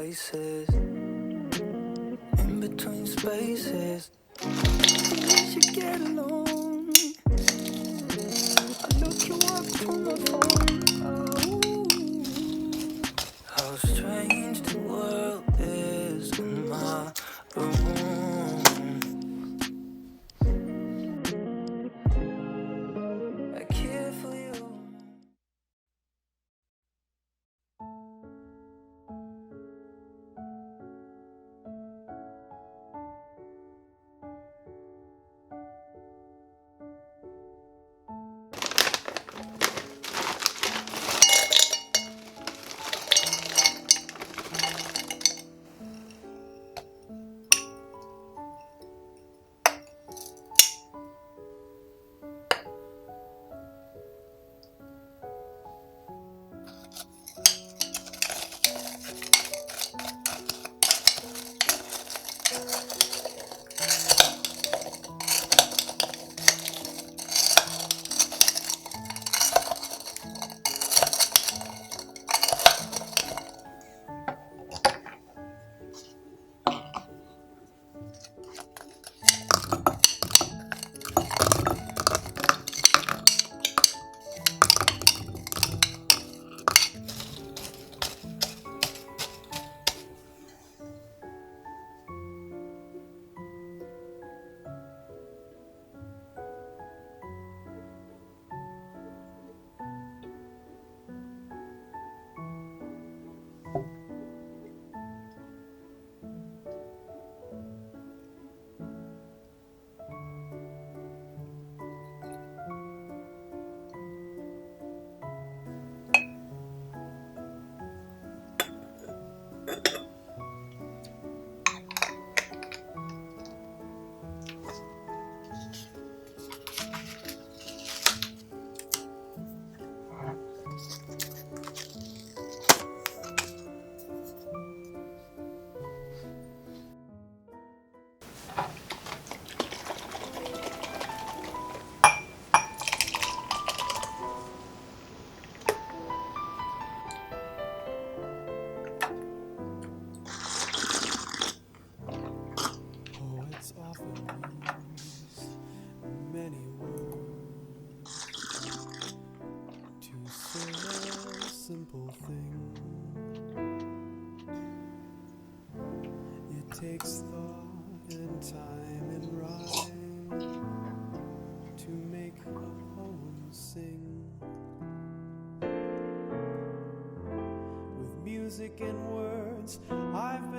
places, in between spaces. We should get along. I look you up from my phone. Oh, how strange the world is in my room. I care for you. Simple thing. It takes thought and time and rhyme to make a poem sing. With music and words, I've been